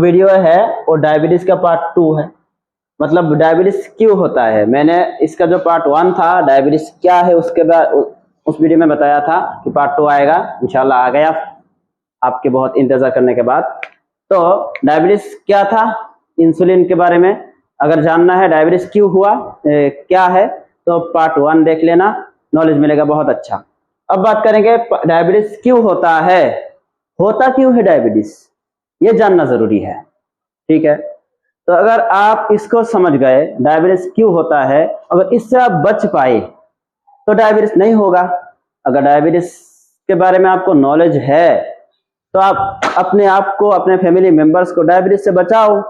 Video है वो diabetes का पार्ट 2 है। मतलब डायबिटीज क्यों होता है, मैंने इसका जो पार्ट 1 था डायबिटीज क्या है उसके बाद उस वीडियो में बताया था कि पार्ट 2 आएगा, इंशाल्लाह आ गया आपके बहुत इंतजार करने के बाद। तो डायबिटीज क्या था, इंसुलिन के बारे में अगर जानना है, डायबिटीज क्यों हुआ क्या है, तो पार्ट 1 देख लेना, नॉलेज मिलेगा बहुत अच्छा। अब बात करेंगे डायबिटीज क्यों होता है, होता क्यों है डायबिटीज, ये जानना जरूरी है। ठीक है, तो अगर आप इसको समझ गए डायबिटीज क्यों होता है, अगर इससे आप बच पाए तो डायबिटीज नहीं होगा। अगर डायबिटीज के बारे में आपको नॉलेज है तो आप अपने आप को, अपने फैमिली मेंबर्स को डायबिटीज से बचाओ,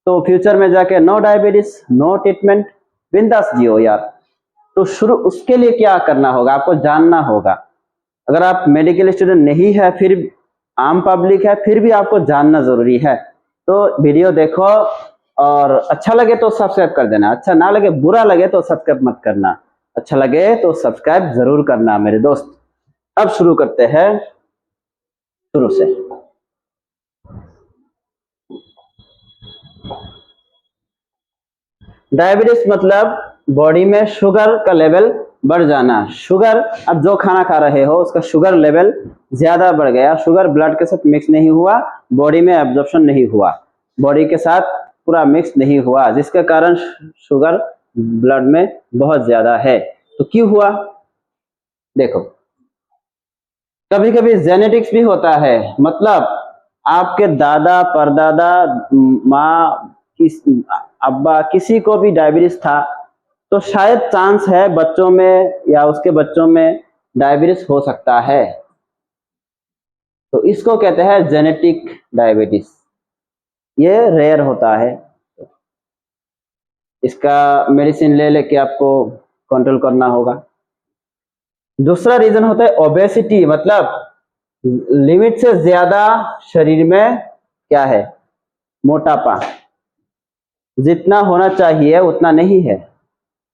तो फ्यूचर में जाके नो डायबिटीज, नो ट्रीटमेंट, बिंदास जियो यार। तो शुरू उसके लिए क्या करना होगा, आपको जानना होगा। अगर आप मेडिकल स्टूडेंट नहीं है, फिर आम पब्लिक है, फिर भी आपको जानना जरूरी है। तो वीडियो देखो और अच्छा लगे तो सब्सक्राइब कर देना, अच्छा ना लगे, बुरा लगे तो सब्सक्राइब मत करना, अच्छा लगे तो सब्सक्राइब जरूर करना मेरे दोस्त। अब शुरू करते हैं शुरू से। डायबिटीज मतलब बॉडी में शुगर का लेवल बढ़ जाना। शुगर, अब जो खाना खा रहे हो उसका शुगर लेवल ज्यादा बढ़ गया, शुगर ब्लड के साथ मिक्स नहीं हुआ, बॉडी में एब्जॉर्प्शन नहीं हुआ, बॉडी के साथ पूरा मिक्स नहीं हुआ, जिसके कारण शुगर ब्लड में बहुत ज्यादा है। तो क्यों हुआ, देखो कभी कभी जेनेटिक्स भी होता है, मतलब आपके दादा परदादा माँ अब्बा किसी को भी डायबिटीज था तो शायद चांस है बच्चों में या उसके बच्चों में डायबिटीज हो सकता है। तो इसको कहते हैं जेनेटिक डायबिटीज, ये रेयर होता है, इसका मेडिसिन ले लेके आपको कंट्रोल करना होगा। दूसरा रीजन होता है ओबेसिटी, मतलब लिमिट से ज्यादा शरीर में क्या है, मोटापा, जितना होना चाहिए उतना नहीं है।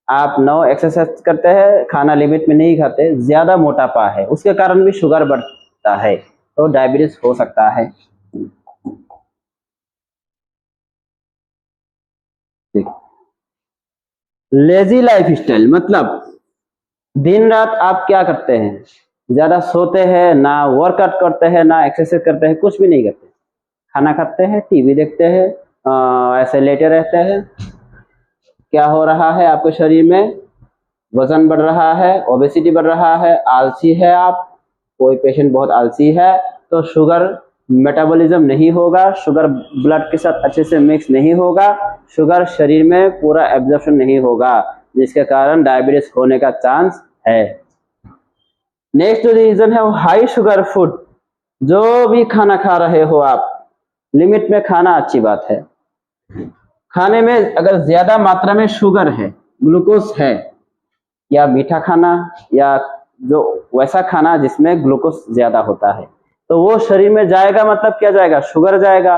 आप नो एक्सरसाइज करते हैं, खाना लिमिट में नहीं खाते, ज्यादा मोटापा है, उसके कारण भी शुगर बढ़ता है, तो डायबिटीज हो सकता है। लेजी लाइफ स्टाइल, मतलब दिन रात आप क्या करते हैं, ज्यादा सोते हैं, ना वर्कआउट करते हैं, ना एक्सरसाइज करते हैं, कुछ भी नहीं करते, खाना खाते हैं, टीवी देखते हैं, ऐसे लेटे रहते हैं। क्या हो रहा है आपके शरीर में, वजन बढ़ रहा है, ओबेसिटी बढ़ रहा है, आलसी है आप, कोई पेशेंट बहुत आलसी है तो शुगर मेटाबॉलिज्म नहीं होगा, शुगर ब्लड के साथ अच्छे से मिक्स नहीं होगा, शुगर शरीर में पूरा एब्जॉर्प्शन नहीं होगा, जिसके कारण डायबिटीज होने का चांस है। नेक्स्ट जो रीजन है वो हाई शुगर फूड, जो भी खाना खा रहे हो आप लिमिट में खाना अच्छी बात है। खाने में अगर ज्यादा मात्रा में शुगर है, ग्लूकोज है, या मीठा खाना या जो वैसा खाना जिसमें ग्लूकोज ज्यादा होता है, तो वो शरीर में जाएगा, मतलब क्या जाएगा, शुगर जाएगा।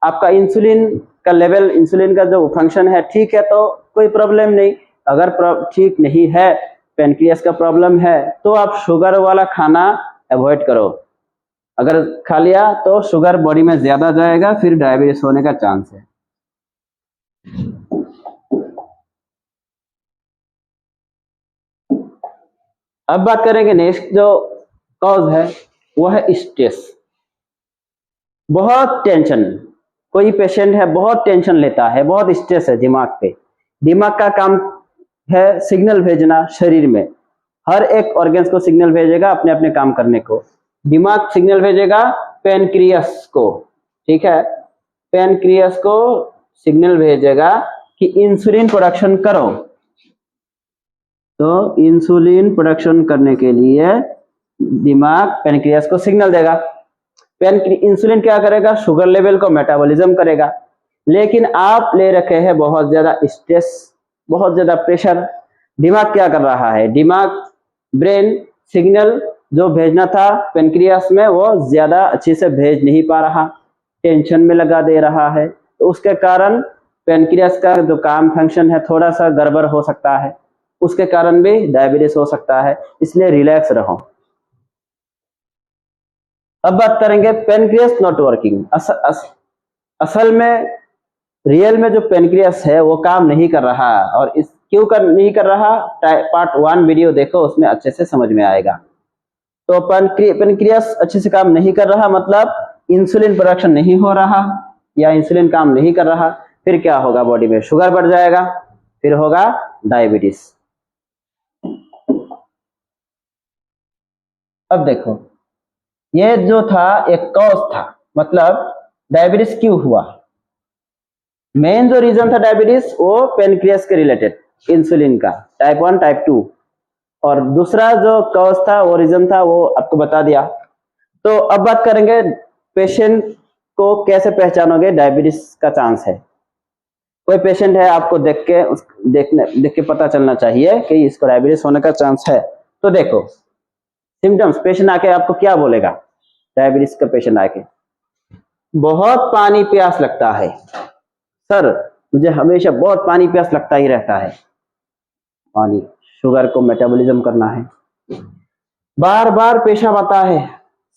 आपका इंसुलिन का लेवल, इंसुलिन का जो फंक्शन है ठीक है तो कोई प्रॉब्लम नहीं, अगर ठीक नहीं है, पेनक्रियास का प्रॉब्लम है, तो आप शुगर वाला खाना अवॉइड करो। अगर खा लिया तो शुगर बॉडी में ज्यादा जाएगा, फिर डायबिटीज होने का चांस है। अब बात करेंगे नेक्स्ट जो कॉज है वो है स्ट्रेस, बहुत टेंशन। कोई पेशेंट है बहुत टेंशन लेता है, बहुत स्ट्रेस है दिमाग पे, दिमाग का काम है सिग्नल भेजना शरीर में, हर एक ऑर्गन्स को सिग्नल भेजेगा अपने अपने काम करने को। दिमाग सिग्नल भेजेगा पेनक्रियास को, ठीक है, पेनक्रियास को सिग्नल भेजेगा कि इंसुलिन प्रोडक्शन करो, तो इंसुलिन प्रोडक्शन करने के लिए दिमाग पेनक्रियास को सिग्नल देगा। इंसुलिन क्या करेगा, शुगर लेवल को मेटाबॉलिज्म करेगा। लेकिन आप ले रखे हैं बहुत ज्यादा स्ट्रेस, बहुत ज्यादा प्रेशर, दिमाग क्या कर रहा है, दिमाग ब्रेन सिग्नल जो भेजना था पेनक्रियास में वो ज्यादा अच्छे से भेज नहीं पा रहा, टेंशन में लगा दे रहा है, तो उसके कारण पेनक्रियास का जो काम फंक्शन है थोड़ा सा गड़बड़ हो सकता है, उसके कारण भी डायबिटीज हो सकता है, इसलिए रिलैक्स रहो। अब बात करेंगे पेनक्रियास नॉट वर्किंग। असल में रियल में जो पेनक्रियास है वो काम नहीं कर रहा, और इस क्यों नहीं कर रहा, पार्ट 1 वीडियो देखो, उसमें अच्छे से समझ में आएगा। तो पेनक्रियास अच्छे से काम नहीं कर रहा मतलब इंसुलिन प्रोडक्शन नहीं हो रहा या इंसुलिन काम नहीं कर रहा, फिर क्या होगा, बॉडी में शुगर बढ़ जाएगा, फिर होगा डायबिटीज। अब देखो, ये जो था एक कॉज था, मतलब डायबिटीज क्यों हुआ। मेन जो रीजन था डायबिटीज वो पेनक्रियास के रिलेटेड, इंसुलिन का, टाइप 1 टाइप 2, और दूसरा जो कॉज था वो रीजन था वो आपको बता दिया। तो अब बात करेंगे पेशेंट को कैसे पहचानोगे डायबिटीज का चांस है। कोई पेशेंट है, आपको देख के पता चलना चाहिए कि इसको डायबिटीज होने का चांस है। तो देखो सिम्टम्स, पेशेंट आके आपको क्या बोलेगा, डायबिटीज का पेशेंट आके, बहुत पानी प्यास लगता है सर, मुझे हमेशा बहुत पानी प्यास लगता ही रहता है, पानी शुगर को मेटाबॉलिज्म करना है, बार बार पेशाब आता है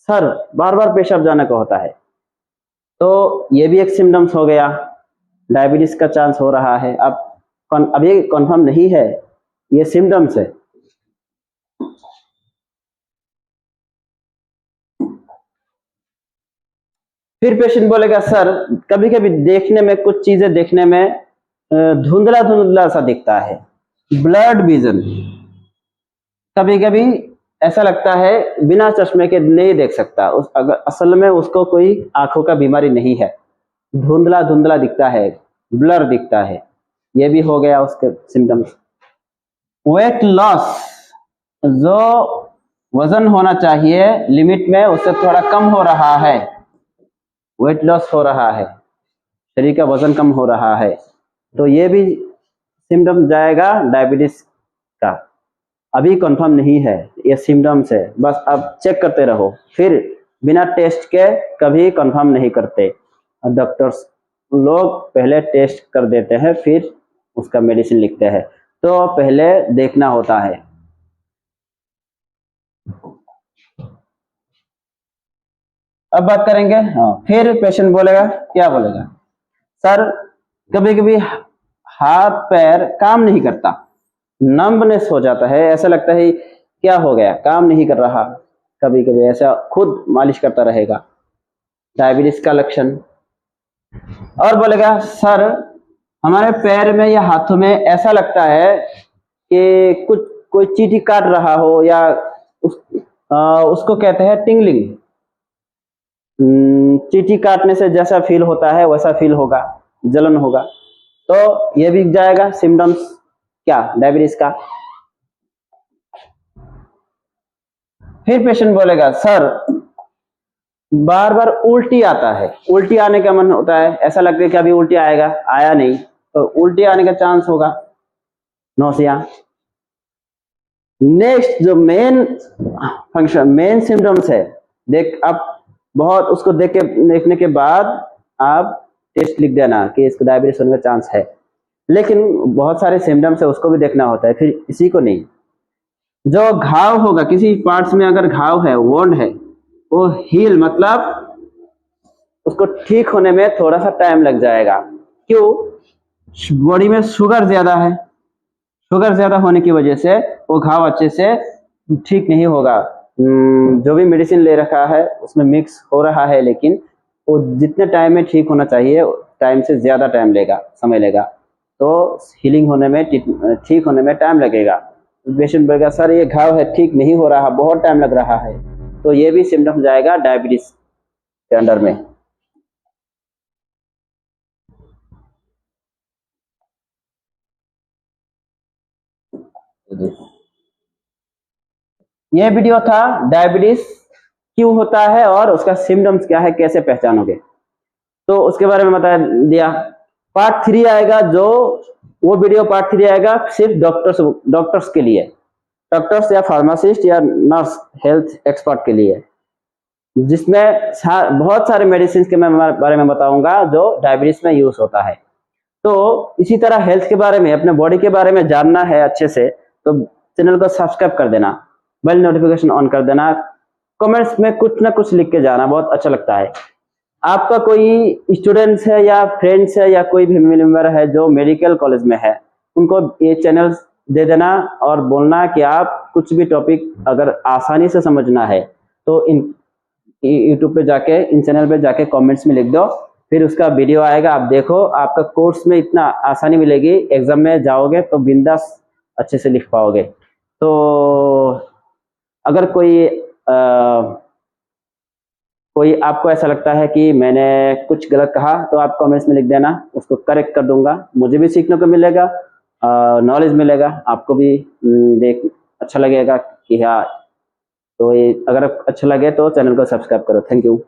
सर, बार बार पेशाब जाने का होता है। तो ये भी एक सिम्टम्स हो गया, डायबिटीज का चांस हो रहा है। अब अभी कंफर्म नहीं है, ये सिम्टम्स है। फिर पेशेंट बोलेगा सर कभी कभी देखने में कुछ चीजें देखने में धुंधला धुंधला सा दिखता है, ब्लड विजन, कभी कभी ऐसा लगता है बिना चश्मे के नहीं देख सकता, अगर असल में उसको कोई आंखों का बीमारी नहीं है, धुंधला धुंधला दिखता है, ब्लर दिखता है, ये भी हो गया उसके सिम्टम्स। वेट लॉस, जो वजन होना चाहिए लिमिट में उससे थोड़ा कम हो रहा है, वेट लॉस हो रहा है, शरीर का वजन कम हो रहा है, तो ये भी सिम्टम जाएगा डायबिटीज का। अभी कंफर्म नहीं है, ये सिम्टम्स है, बस आप चेक करते रहो, फिर बिना टेस्ट के कभी कंफर्म नहीं करते। डॉक्टर्स लोग पहले टेस्ट कर देते हैं फिर उसका मेडिसिन लिखते हैं, तो पहले देखना होता है। अब बात करेंगे, हाँ, फिर पेशेंट बोलेगा, क्या बोलेगा, सर कभी कभी हाथ पैर काम नहीं करता, नंबनेस हो जाता है, ऐसा लगता है क्या हो गया, काम नहीं कर रहा, कभी कभी ऐसा खुद मालिश करता रहेगा, डायबिटीज का लक्षण। और बोलेगा सर हमारे पैर में या हाथों में ऐसा लगता है कि कुछ कोई चींटी काट रहा हो, या उसको कहते हैं टिंगलिंग, चींटी काटने से जैसा फील होता है वैसा फील होगा, जलन होगा, तो ये भी जाएगा सिम्टम्स क्या, डायबिटीज का। फिर पेशेंट बोलेगा सर बार बार उल्टी आता है, उल्टी आने का मन होता है, ऐसा लगता है कि अभी उल्टी आएगा, आया नहीं, तो उल्टी आने का चांस होगा, नौसिया। नेक्स्ट जो मेन फंक्शन, मेन सिम्टम्स है, देख आप बहुत उसको देखने के बाद आप टेस्ट लिख देना कि इसको डायबिटीज होने का चांस है, लेकिन बहुत सारे सिम्टम्स है उसको भी देखना होता है, फिर इसी को नहीं। जो घाव होगा, किसी पार्ट्स में अगर घाव है, वोंड है, वो हील मतलब उसको ठीक होने में थोड़ा सा टाइम लग जाएगा। क्यों, बॉडी में शुगर ज्यादा है, शुगर ज्यादा होने की वजह से वो घाव अच्छे से ठीक नहीं होगा। जो भी मेडिसिन ले रखा है उसमें मिक्स हो रहा है, लेकिन वो जितने टाइम में ठीक होना चाहिए टाइम से ज्यादा टाइम लेगा, समय लेगा, तो हीलिंग होने में, ठीक होने में टाइम लगेगा। पेशेंट बोलेगा सर ये घाव है, ठीक नहीं हो रहा, बहुत टाइम लग रहा है, तो ये भी सिम्टम जाएगा डायबिटीज के अंडर में। ये वीडियो था डायबिटीज क्यों होता है और उसका सिम्टम्स क्या है, कैसे पहचानोगे, तो उसके बारे में बता दिया। पार्ट 3 आएगा, जो वो वीडियो पार्ट 3 आएगा सिर्फ डॉक्टर्स के लिए, डॉक्टर्स या फार्मासिस्ट या नर्स, हेल्थ एक्सपर्ट के लिए, जिसमें बहुत सारे मेडिसिन के मैं बारे में बताऊंगा जो डायबिटीज में यूज होता है। तो इसी तरह हेल्थ के बारे में, अपने बॉडी के बारे में जानना है अच्छे से, तो चैनल को सब्सक्राइब कर देना, बेल नोटिफिकेशन ऑन कर देना, कमेंट्स में कुछ ना कुछ लिख के जाना, बहुत अच्छा लगता है। आपका कोई स्टूडेंट्स है या फ्रेंड्स है या कोई भी मेंबर है जो मेडिकल कॉलेज में है, उनको ये चैनल दे देना और बोलना कि आप कुछ भी टॉपिक अगर आसानी से समझना है तो इन यूट्यूब पे जाके इन चैनल पे जाके कमेंट्स में लिख दो, फिर उसका वीडियो आएगा, आप देखो, आपका कोर्स में इतना आसानी मिलेगी, एग्जाम में जाओगे तो बिंदास अच्छे से लिख पाओगे। तो अगर कोई आपको ऐसा लगता है कि मैंने कुछ गलत कहा तो आप कमेंट्स में लिख देना, उसको करेक्ट कर दूंगा, मुझे भी सीखने को मिलेगा, नॉलेज मिलेगा, आपको भी देख अच्छा लगेगा कि हाँ। तो ये अगर अच्छा लगे तो चैनल को सब्सक्राइब करो। Thank you.